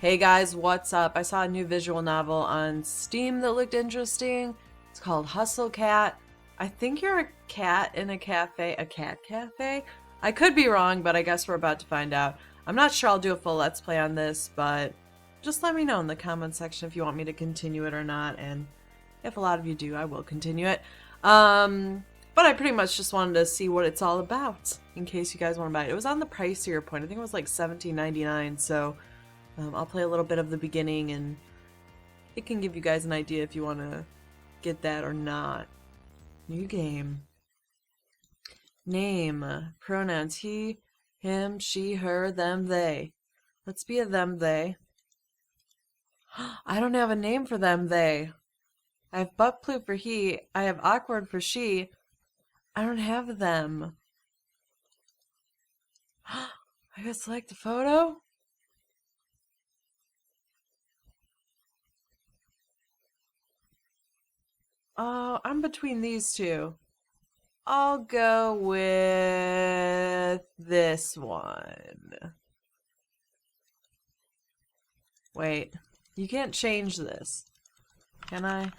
Hey guys, what's up? I saw a new visual novel on Steam that looked interesting. It's called Hustle Cat. I think you're a cat in a cafe. A cat cafe? I could be wrong, but I guess we're about to find out. I'm not sure I'll do a full Let's Play on this, but just let me know in the comment section if you want me to continue it or not, and if a lot of you do, I will continue it. But I pretty much just wanted to see what it's all about, in case you guys want to buy it. It was on the pricier point. I think it was like $17.99, so I'll play a little bit of the beginning, and it can give you guys an idea if you want to get that or not. New game. Name. Pronouns. He, him, she, her, them, they. Let's be a them, they. I don't have a name for them, they. I have butt plute for he. I have awkward for she. I don't have them. I gotta select a photo? Oh, I'm between these two. I'll go with this one. Wait, you can't change this. Can I?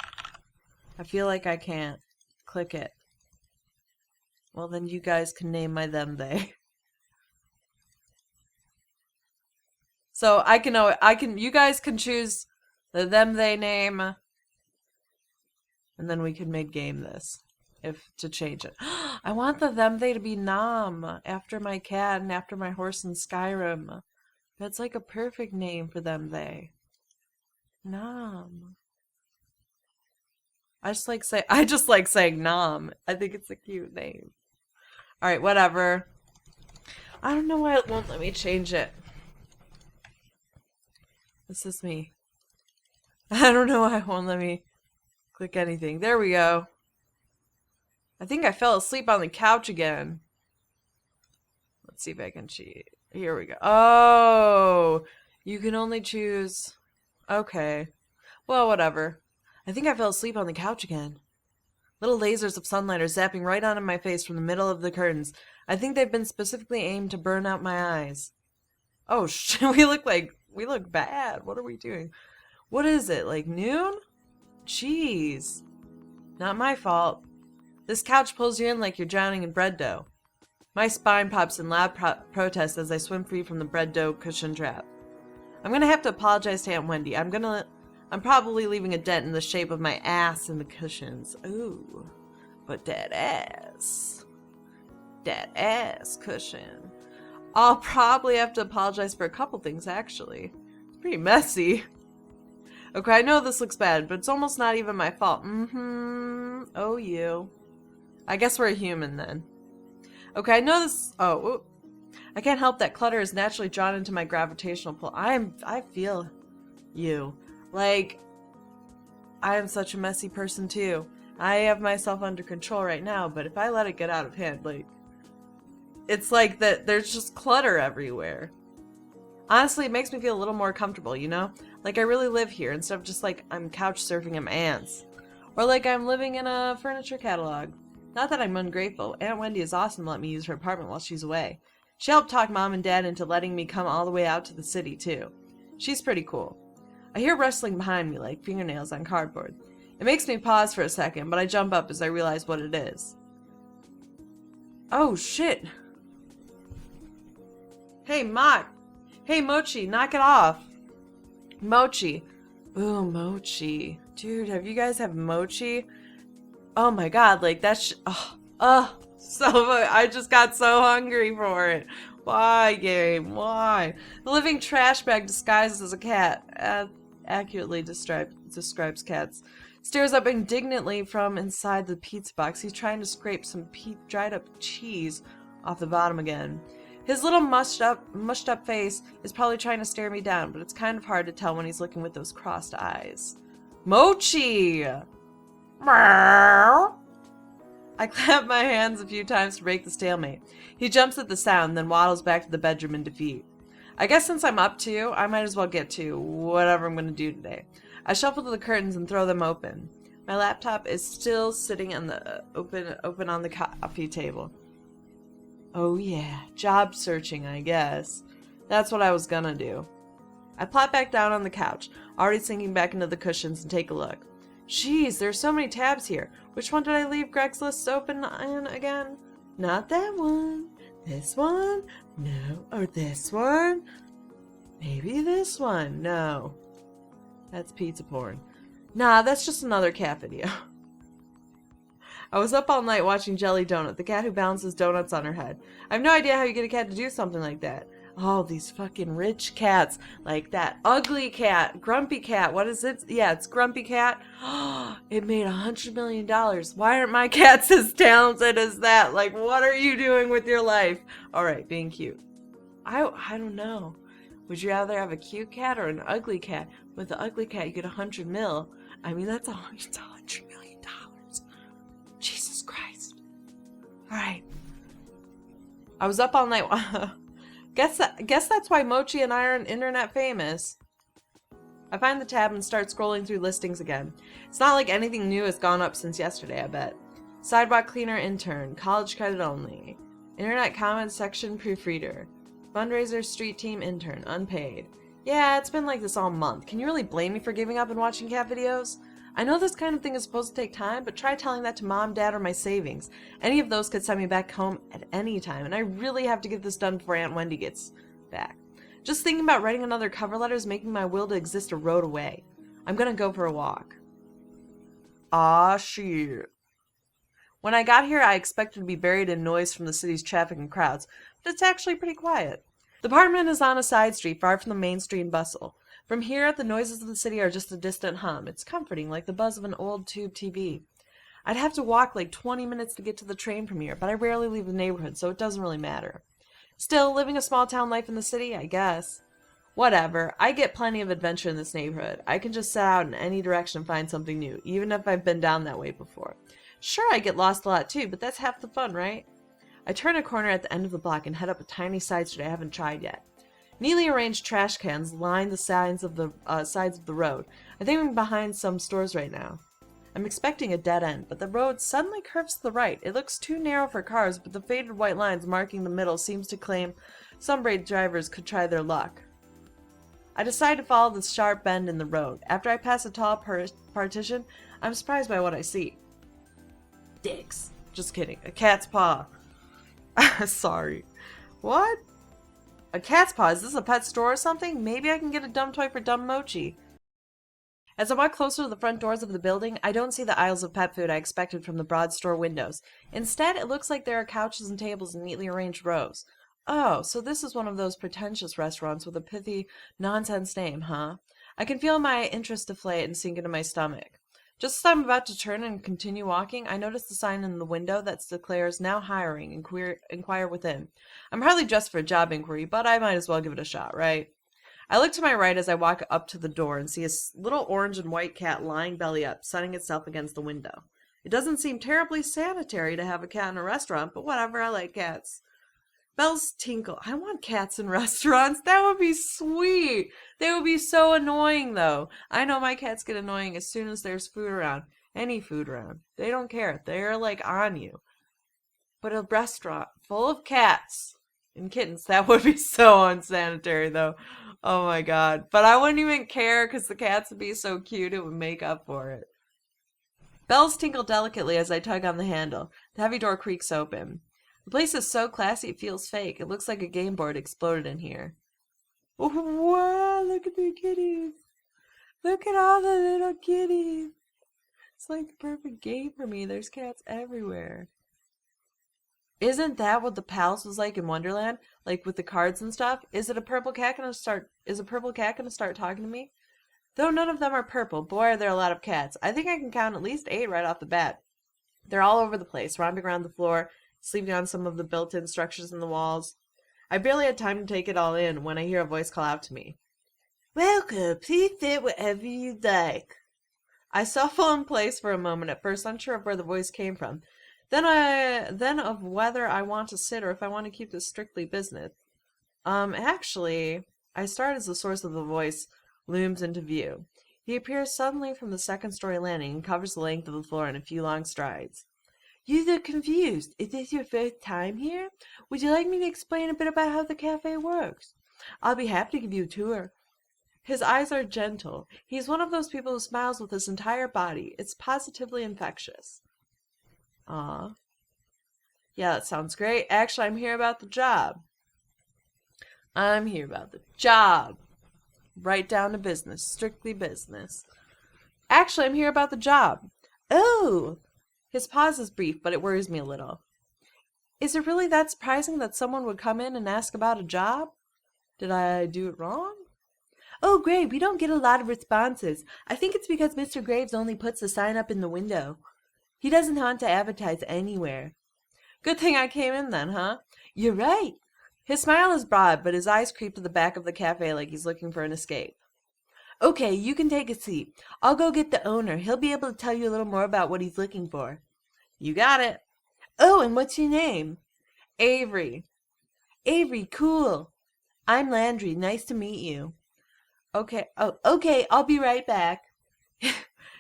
I feel like I can't. Click it. Well, then you guys can name my them, they. So you guys can choose the them, they name, and then we can mid-game this, to change it. I want the them, they to be Nom, after my cat and after my horse in Skyrim. That's like a perfect name for them, they. Nom. I just like saying Nom. I think it's a cute name. Alright, whatever. I don't know why it won't let me change it. This is me. I don't know why it won't let me click anything. There we go. I think I fell asleep on the couch again. Let's see if I can cheat. Here we go. Oh, you can only choose. Okay. Well, whatever. I think I fell asleep on the couch again. Little lasers of sunlight are zapping right onto my face from the middle of the curtains. I think they've been specifically aimed to burn out my eyes. Oh, shit. We look bad. What are we doing? What is it, like noon? Jeez. Not my fault. This couch pulls you in like you're drowning in bread dough. My spine pops in loud protest as I swim free from the bread dough cushion trap. I'm gonna have to apologize to Aunt Wendy. I'm probably leaving a dent in the shape of my ass in the cushions. Ooh. But that ass cushion. I'll probably have to apologize for a couple things, actually. It's pretty messy. Okay, I know this looks bad, but it's almost not even my fault. Oh, you. I guess we're a human, then. Okay, I know this... Oh, I can't help that clutter is naturally drawn into my gravitational pull. I feel you. Like, I am such a messy person, too. I have myself under control right now, but if I let it get out of hand, like... It's like that there's just clutter everywhere. Honestly, it makes me feel a little more comfortable, you know? Like I really live here instead of just like I'm couch surfing at my aunt's. Or like I'm living in a furniture catalog. Not that I'm ungrateful. Aunt Wendy is awesome to let me use her apartment while she's away. She helped talk Mom and Dad into letting me come all the way out to the city, too. She's pretty cool. I hear rustling behind me like fingernails on cardboard. It makes me pause for a second, but I jump up as I realize what it is. Oh, shit. Hey, Mock. Hey, Mochi, knock it off. Mochi. Ooh, Mochi. Dude, have you guys have Mochi? Oh my god, like that's... so I just got so hungry for it. Why, game? Why? The living trash bag disguised as a cat. Accurately describes cats. Stares up indignantly from inside the pizza box. He's trying to scrape some dried up cheese off the bottom again. His little mushed up face is probably trying to stare me down, but it's kind of hard to tell when he's looking with those crossed eyes. Mochi! Meow! I clap my hands a few times to break the stalemate. He jumps at the sound, then waddles back to the bedroom in defeat. I guess since I'm up to, I might as well get to whatever I'm going to do today. I shuffle to the curtains and throw them open. My laptop is still sitting on the open on the coffee table. Oh yeah, job searching, I guess. That's what I was gonna do. I plop back down on the couch, already sinking back into the cushions, and take a look. Jeez, there's so many tabs here. Which one did I leave Greg's list open in again? Not that one. This one? No. Or this one? Maybe this one. No. That's pizza porn. Nah, that's just another cat video. I was up all night watching Jelly Donut, the cat who balances donuts on her head. I have no idea how you get a cat to do something like that. Oh, these fucking rich cats. Like that ugly cat, grumpy cat. What is it? Yeah, it's Grumpy Cat. It made $100 million. Why aren't my cats as talented as that? Like, what are you doing with your life? All right, being cute. I don't know. Would you rather have a cute cat or an ugly cat? With the ugly cat, you get 100 mil. I mean, that's $100 million. Jesus Christ. All right. I was up all night. Guess that's why Mochi and I aren't internet famous. I find the tab and start scrolling through listings again. It's not like anything new has gone up since yesterday, I bet. Sidewalk cleaner intern, college credit only. Internet comments section proofreader. Fundraiser street team intern, unpaid. Yeah, it's been like this all month. Can you really blame me for giving up and watching cat videos? I know this kind of thing is supposed to take time, but try telling that to mom, dad, or my savings. Any of those could send me back home at any time, and I really have to get this done before Aunt Wendy gets back. Just thinking about writing another cover letter is making my will to exist a road away. I'm gonna go for a walk. Ah, shit. When I got here, I expected to be buried in noise from the city's traffic and crowds, but it's actually pretty quiet. The apartment is on a side street far from the main street and bustle. From here, the noises of the city are just a distant hum. It's comforting, like the buzz of an old tube TV. I'd have to walk like 20 minutes to get to the train from here, but I rarely leave the neighborhood, so it doesn't really matter. Still, living a small-town life in the city, I guess. Whatever. I get plenty of adventure in this neighborhood. I can just set out in any direction and find something new, even if I've been down that way before. Sure, I get lost a lot too, but that's half the fun, right? I turn a corner at the end of the block and head up a tiny side street I haven't tried yet. Neatly arranged trash cans line the sides of the road. I think I'm behind some stores right now. I'm expecting a dead end, but the road suddenly curves to the right. It looks too narrow for cars, but the faded white lines marking the middle seems to claim some brave drivers could try their luck. I decide to follow the sharp bend in the road. After I pass a tall partition, I'm surprised by what I see. Dicks. Just kidding. A cat's paw. Sorry. What? A cat's paw? Is this a pet store or something? Maybe I can get a dumb toy for dumb Mochi. As I walk closer to the front doors of the building, I don't see the aisles of pet food I expected from the broad store windows. Instead, it looks like there are couches and tables in neatly arranged rows. Oh, so this is one of those pretentious restaurants with a pithy, nonsense name, huh? I can feel my interest deflate and sink into my stomach. Just as I'm about to turn and continue walking, I notice the sign in the window that declares now hiring, inquire within. I'm hardly dressed for a job inquiry, but I might as well give it a shot, right? I look to my right as I walk up to the door and see a little orange and white cat lying belly up, sunning itself against the window. It doesn't seem terribly sanitary to have a cat in a restaurant, but whatever, I like cats. Bells tinkle. I want cats in restaurants. That would be sweet. They would be so annoying, though. I know my cats get annoying as soon as there's food around. Any food around. They don't care. They're, like, on you. But a restaurant full of cats and kittens, that would be so unsanitary, though. Oh, my God. But I wouldn't even care because the cats would be so cute it would make up for it. Bells tinkle delicately as I tug on the handle. The heavy door creaks open. The place is so classy it feels fake. It looks like a game board exploded in here. Oh, wow, look at the kitties. Look at all the little kitties. It's like the perfect game for me. There's cats everywhere. Isn't that what the palace was like in Wonderland? Like with the cards and stuff? Is a purple cat gonna start talking to me? Though none of them are purple, boy are there a lot of cats. I think I can count at least 8 right off the bat. They're all over the place, romping around the floor, sleeping on some of the built-in structures in the walls. I barely had time to take it all in when I hear a voice call out to me. Welcome, please sit wherever you'd like. I shuffle in place for a moment, at first unsure of where the voice came from. Then of whether I want to sit or if I want to keep this strictly business. Actually, I start as the source of the voice looms into view. He appears suddenly from the second-story landing and covers the length of the floor in a few long strides. You look confused. Is this your first time here? Would you like me to explain a bit about how the cafe works? I'll be happy to give you a tour. His eyes are gentle. He's one of those people who smiles with his entire body. It's positively infectious. Aw. Yeah, that sounds great. Actually, I'm here about the job. I'm here about the job. Right down to business. Strictly business. Actually, I'm here about the job. Oh! His pause is brief, but it worries me a little. Is it really that surprising that someone would come in and ask about a job? Did I do it wrong? Oh, great, we don't get a lot of responses. I think it's because Mr. Graves only puts the sign up in the window. He doesn't want to advertise anywhere. Good thing I came in then, huh? You're right. His smile is broad, but his eyes creep to the back of the cafe like he's looking for an escape. Okay, you can take a seat. I'll go get the owner. He'll be able to tell you a little more about what he's looking for. You got it. Oh, and what's your name? Avery. Avery, cool. I'm Landry. Nice to meet you. Okay. Oh, okay. I'll be right back.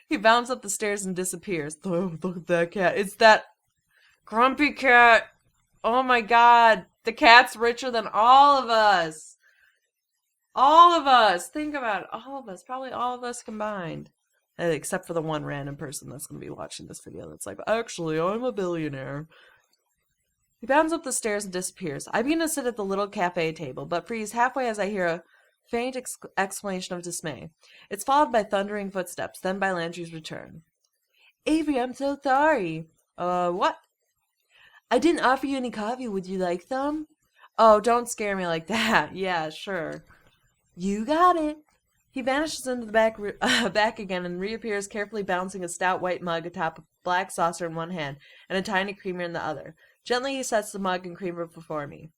He bounds up the stairs and disappears. Oh, look at that cat. It's that grumpy cat. Oh my God. The cat's richer than all of us. All of us. Think about it. All of us. Probably all of us combined. Except for the one random person that's going to be watching this video that's like, actually, I'm a billionaire. He bounds up the stairs and disappears. I begin to sit at the little cafe table, but freeze halfway as I hear a faint exclamation of dismay. It's followed by thundering footsteps, then by Landry's return. Avery, I'm so sorry. What? I didn't offer you any coffee. Would you like some? Oh, don't scare me like that. Yeah, sure. You got it. He vanishes into the back again and reappears carefully balancing a stout white mug atop a black saucer in one hand and a tiny creamer in the other. Gently he sets the mug and creamer before me.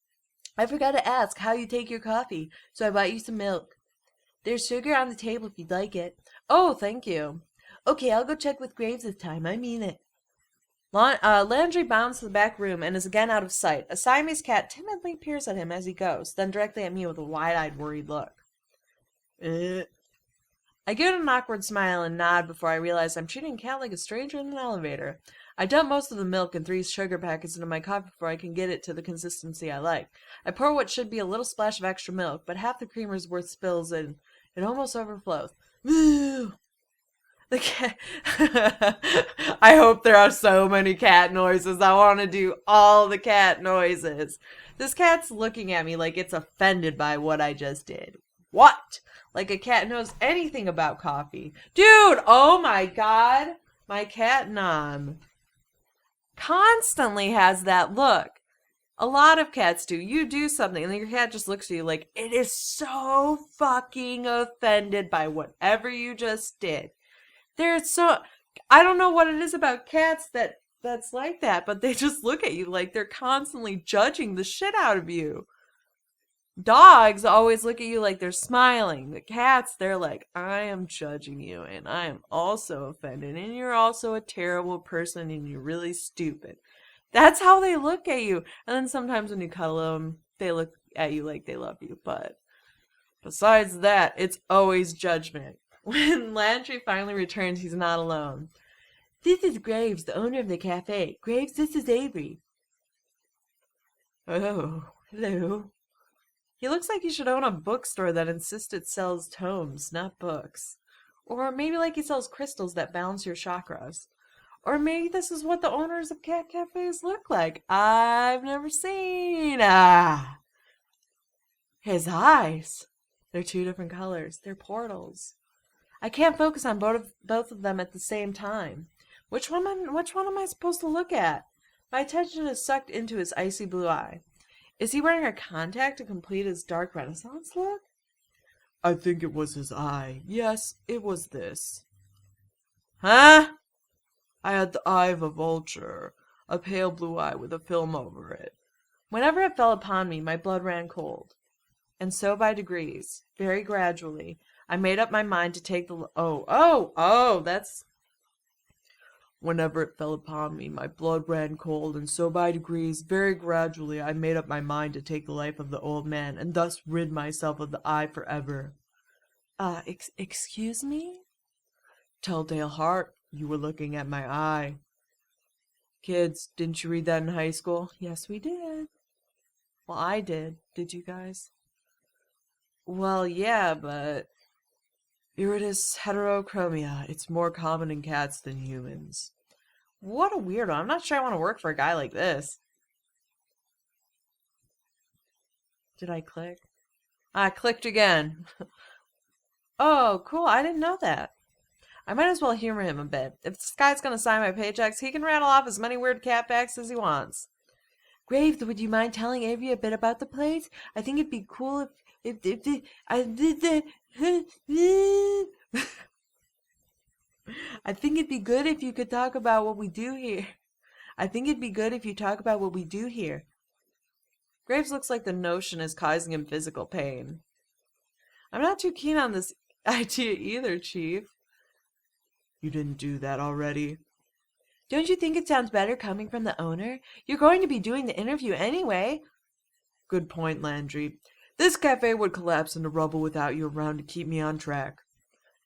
I forgot to ask how you take your coffee, so I bought you some milk. There's sugar on the table if you'd like it. Oh, thank you. Okay, I'll go check with Graves this time. I mean it. Landry bounds to the back room and is again out of sight. A Siamese cat timidly peers at him as he goes, then directly at me with a wide-eyed, worried look. I give it an awkward smile and nod before I realize I'm treating a cat like a stranger in an elevator. I dump most of the milk and 3 sugar packets into my coffee before I can get it to the consistency I like. I pour what should be a little splash of extra milk, but half the creamer's worth spills and it almost overflows. Moo! The cat. I hope there are so many cat noises. I want to do all the cat noises. This cat's looking at me like it's offended by what I just did. What? Like a cat knows anything about coffee. Dude, oh my God. My cat Nom constantly has that look. A lot of cats do. You do something and then your cat just looks at you like it is so fucking offended by whatever you just did. I don't know what it is about cats that's like that, but they just look at you like they're constantly judging the shit out of you. Dogs always look at you like they're smiling. The cats, they're like, I am judging you and I am also offended and you're also a terrible person and you're really stupid. That's how they look at you. And then sometimes when you cuddle them, they look at you like they love you. But besides that, it's always judgment. When Landry finally returns, he's not alone. This is Graves, the owner of the cafe. Graves, this is Avery. Oh, hello. He looks like he should own a bookstore that insists it sells tomes, not books. Or maybe like he sells crystals that balance your chakras. Or maybe this is what the owners of cat cafes look like. I've never seen. His eyes. They're 2 different colors. They're portals. I can't focus on both of them at the same time. Which one am I supposed to look at? My attention is sucked into his icy blue eye. Is he wearing a contact to complete his dark Renaissance look? I think it was his eye. Yes, it was this. Huh? I had the eye of a vulture, a pale blue eye with a film over it. Whenever it fell upon me, my blood ran cold. And so by degrees, very gradually, I made up my mind to take the... that's... Whenever it fell upon me, my blood ran cold, and so by degrees, very gradually, I made up my mind to take the life of the old man, and thus rid myself of the eye forever. Excuse me? Telltale heart, you were looking at my eye. Kids, didn't you read that in high school? Yes, we did. Well, I did. Did you guys? Well, yeah, but Iridis heterochromia. It's more common in cats than humans. What a weirdo. I'm not sure I want to work for a guy like this. Did I click? I clicked again. Oh, cool. I didn't know that. I might as well humor him a bit. If this guy's gonna sign my paychecks, he can rattle off as many weird cat facts as he wants. Graves, would you mind telling Avery a bit about the place? I think it'd be cool if I did the I think it'd be good if you could talk about what we do here. I think it'd be good if you talk about what we do here. Graves looks like the notion is causing him physical pain. I'm not too keen on this idea either, Chief. You didn't do that already. Don't you think it sounds better coming from the owner? You're going to be doing the interview anyway. Good point, Landry. This cafe would collapse into rubble without you around to keep me on track.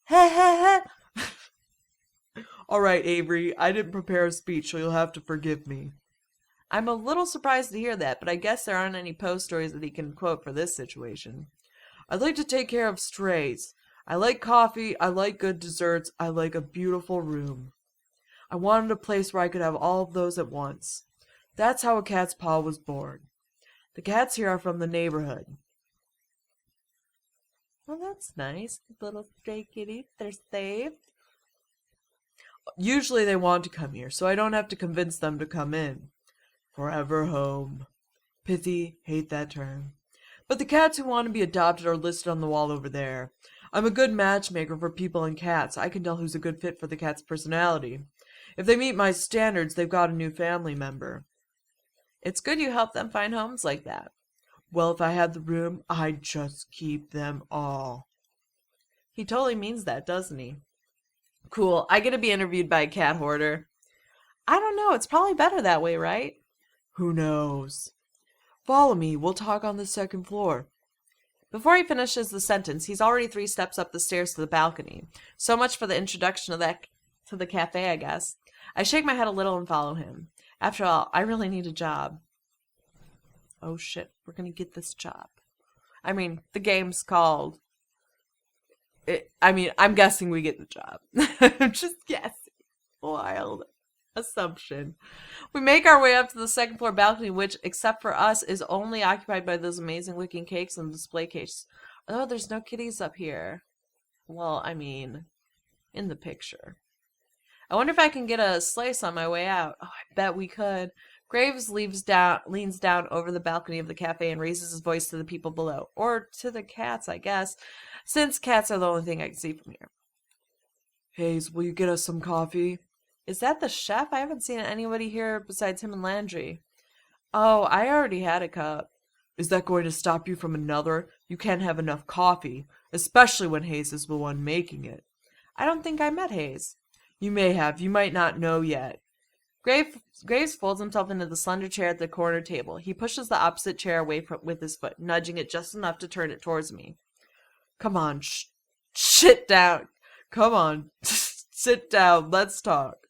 Ha ha ha! All right, Avery, I didn't prepare a speech, so you'll have to forgive me. I'm a little surprised to hear that, but I guess there aren't any Poe stories that he can quote for this situation. I'd like to take care of strays. I like coffee, I like good desserts, I like a beautiful room. I wanted a place where I could have all of those at once. That's how a cat's paw was born. The cats here are from the neighborhood. Well, that's nice. The little stray kitties, they're safe. Usually they want to come here, so I don't have to convince them to come in. Forever home. Pithy, hate that term. But the cats who want to be adopted are listed on the wall over there. I'm a good matchmaker for people and cats. I can tell who's a good fit for the cat's personality. If they meet my standards, they've got a new family member. It's good you help them find homes like that. Well, if I had the room, I'd just keep them all. He totally means that, doesn't he? Cool. I get to be interviewed by a cat hoarder. I don't know. It's probably better that way, right? Who knows? Follow me. We'll talk on the second floor. Before he finishes the sentence, he's already 3 steps up the stairs to the balcony. So much for the introduction of that to the cafe, I guess. I shake my head a little and follow him. After all, I really need a job. Oh shit, we're gonna get this job. I mean, the game's called... I'm guessing we get the job. I'm just guessing. Wild assumption. We make our way up to the second floor balcony, which, except for us, is only occupied by those amazing looking cakes in the display case. Oh, there's no kitties up here. Well, I mean, in the picture. I wonder if I can get a slice on my way out. Oh, I bet we could. Graves leans down over the balcony of the cafe and raises his voice to the people below. Or to the cats, I guess, since cats are the only thing I can see from here. Hayes, will you get us some coffee? Is that the chef? I haven't seen anybody here besides him and Landry. Oh, I already had a cup. Is that going to stop you from another? You can't have enough coffee, especially when Hayes is the one making it. I don't think I met Hayes. You may have. You might not know yet. Graves folds himself into the slender chair at the corner table. He pushes the opposite chair away with his foot, nudging it just enough to turn it towards me. Come on, sit down. Come on, sit down. Let's talk.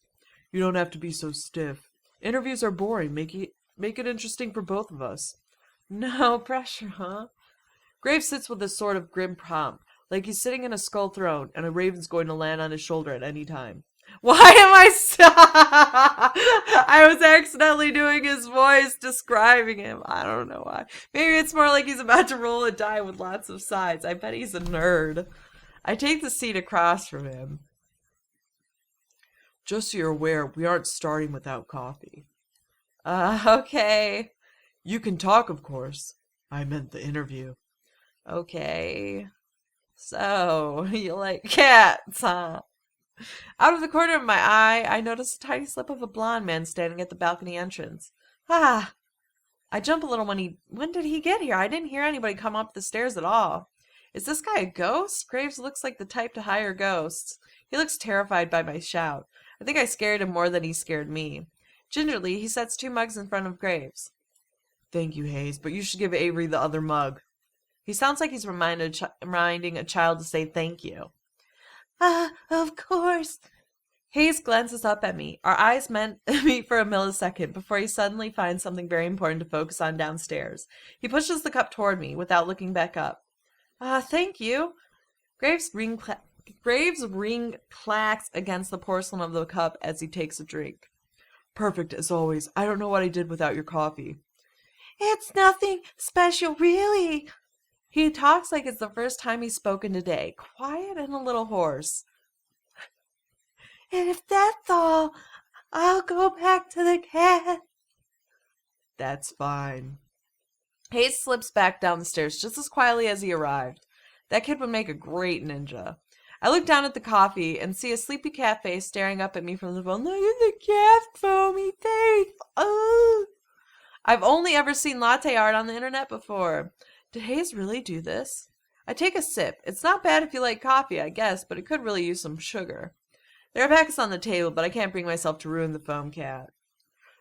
You don't have to be so stiff. Interviews are boring. Make it interesting for both of us. No pressure, huh? Graves sits with a sort of grim pomp, like he's sitting in a skull throne, and a raven's going to land on his shoulder at any time. Why am I was accidentally doing his voice describing him. I don't know why. Maybe it's more like he's about to roll a die with lots of sides. I bet he's a nerd. I take the seat across from him. Just so you're aware, we aren't starting without coffee. Okay. You can talk, of course. I meant the interview. Okay. So, you like cats, huh? Out of the corner of my eye, I notice a tiny slip of a blonde man standing at the balcony entrance. Ah! I jump a little when did he get here? I didn't hear anybody come up the stairs at all. Is this guy a ghost? Graves looks like the type to hire ghosts. He looks terrified by my shout. I think I scared him more than he scared me. Gingerly, he sets 2 mugs in front of Graves. Thank you, Hayes, but you should give Avery the other mug. He sounds like he's reminding a child to say thank you. Ah, of course. Hayes glances up at me. Our eyes meet for a millisecond before he suddenly finds something very important to focus on downstairs. He pushes the cup toward me without looking back up. Thank you. Graves' Graves' ring clacks against the porcelain of the cup as he takes a drink. Perfect, as always. I don't know what I did without your coffee. It's nothing special, really. He talks like it's the first time he's spoken today, quiet and a little hoarse. And if that's all, I'll go back to the cat. That's fine. Hayes slips back down the stairs just as quietly as he arrived. That kid would make a great ninja. I look down at the coffee and see a sleepy cat face staring up at me from the phone. Look at the cat foamy face. Oh. I've only ever seen latte art on the internet before. Did Hayes really do this? I take a sip. It's not bad if you like coffee, I guess, but it could really use some sugar. There are packets on the table, but I can't bring myself to ruin the foam cat.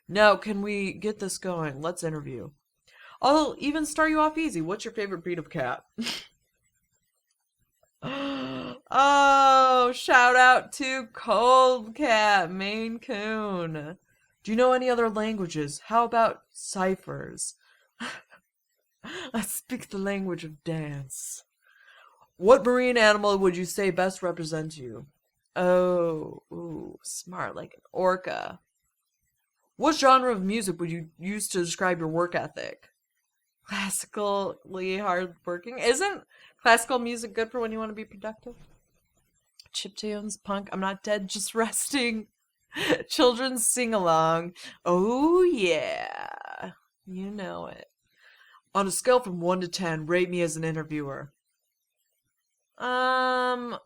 Now, can we get this going? Let's interview. I'll even start you off easy. What's your favorite breed of cat? Oh, shout out to Cold Cat, Maine Coon. Do you know any other languages? How about ciphers? I speak the language of dance. What marine animal would you say best represents you? Oh, ooh, smart, like an orca. What genre of music would you use to describe your work ethic? Classically hardworking. Isn't classical music good for when you want to be productive? Chiptunes, punk, I'm not dead, just resting. Children's sing-along. Oh, yeah. You know it. On a scale from 1 to 10, rate me as an interviewer. I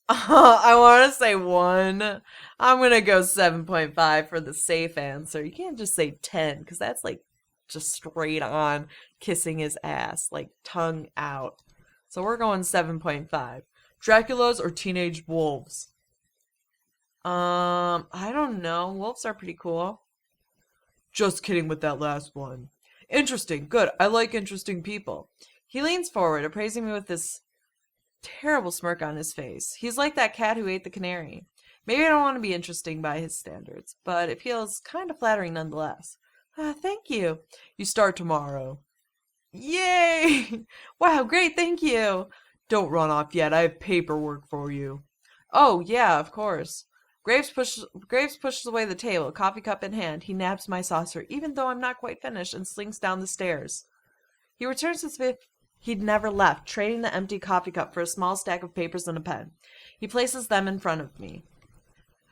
want to say 1. I'm going to go 7.5 for the safe answer. You can't just say 10, because that's like just straight on kissing his ass, like tongue out. So we're going 7.5. Draculas or teenage wolves? I don't know. Wolves are pretty cool. Just kidding with that last one. Interesting. Good. I like interesting people. He leans forward, appraising me with this terrible smirk on his face. He's like that cat who ate the canary. Maybe I don't want to be interesting by his standards, but it feels kind of flattering nonetheless. Thank you. You start tomorrow. Yay! Wow, great, thank you. Don't run off yet. I have paperwork for you. Oh, yeah, of course. Graves pushes away the table, coffee cup in hand. He naps my saucer, even though I'm not quite finished, and slinks down the stairs. He returns as if he'd never left, trading the empty coffee cup for a small stack of papers and a pen. He places them in front of me.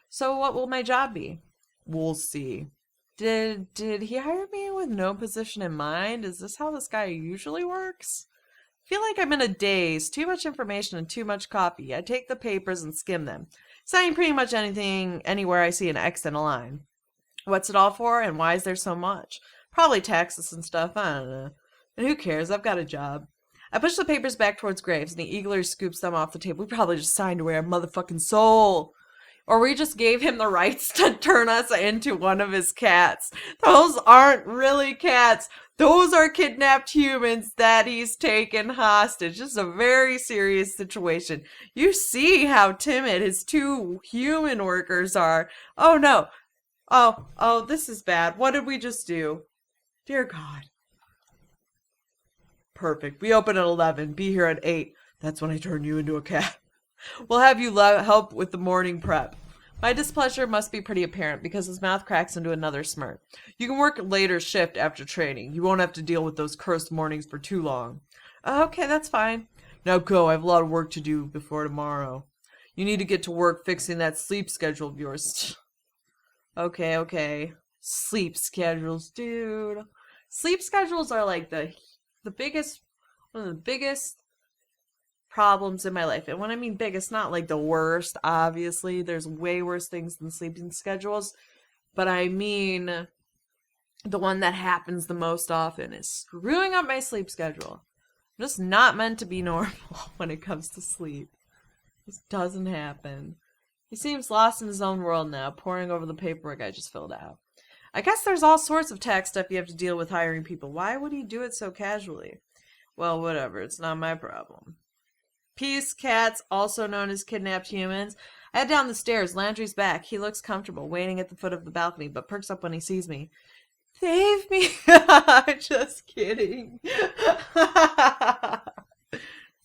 So what will my job be? We'll see. Did he hire me with no position in mind? Is this how this guy usually works? I feel like I'm in a daze. Too much information and too much coffee. I take the papers and skim them, signing pretty much anything anywhere I see an X and a line. What's it all for, and why is there so much? Probably taxes and stuff. I don't know. And who cares? I've got a job. I push the papers back towards Graves, and he eagerly scoops them off the table. We probably just signed away our motherfucking soul. Or we just gave him the rights to turn us into one of his cats. Those aren't really cats. Those are kidnapped humans that he's taken hostage. This is a very serious situation. You see how timid his 2 human workers are. Oh, no. Oh, this is bad. What did we just do? Dear God. Perfect. We open at 11. Be here at 8. That's when I turn you into a cat. We'll have you help with the morning prep. My displeasure must be pretty apparent because his mouth cracks into another smirk. You can work a later shift after training. You won't have to deal with those cursed mornings for too long. Okay, that's fine. Now go. I have a lot of work to do before tomorrow. You need to get to work fixing that sleep schedule of yours. Okay. Sleep schedules, dude. Sleep schedules are like one of the biggest problems in my life. And when I mean biggest, not like the worst, obviously. There's way worse things than sleeping schedules. But I mean the one that happens the most often is screwing up my sleep schedule. I'm just not meant to be normal when it comes to sleep. This doesn't happen. He seems lost in his own world now, poring over the paperwork I just filled out. I guess there's all sorts of tax stuff you have to deal with hiring people. Why would he do it so casually? Well, whatever. It's not my problem. Peace, cats, also known as kidnapped humans. I head down the stairs. Landry's back. He looks comfortable, waiting at the foot of the balcony, but perks up when he sees me. Save me! Just kidding.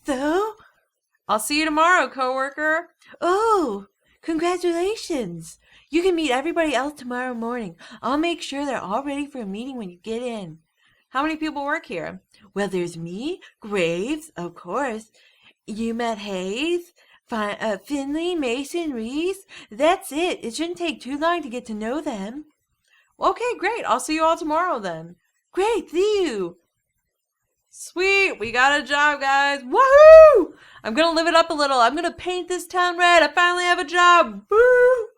So, I'll see you tomorrow, coworker. Oh, congratulations. You can meet everybody else tomorrow morning. I'll make sure they're all ready for a meeting when you get in. How many people work here? Well, there's me, Graves, of course. You met Hayes, Finley, Mason, Reese. That's it. It shouldn't take too long to get to know them. Okay, great. I'll see you all tomorrow then. Great, see you. Sweet, we got a job, guys. Woohoo! I'm gonna live it up a little. I'm gonna paint this town red. I finally have a job. Woo!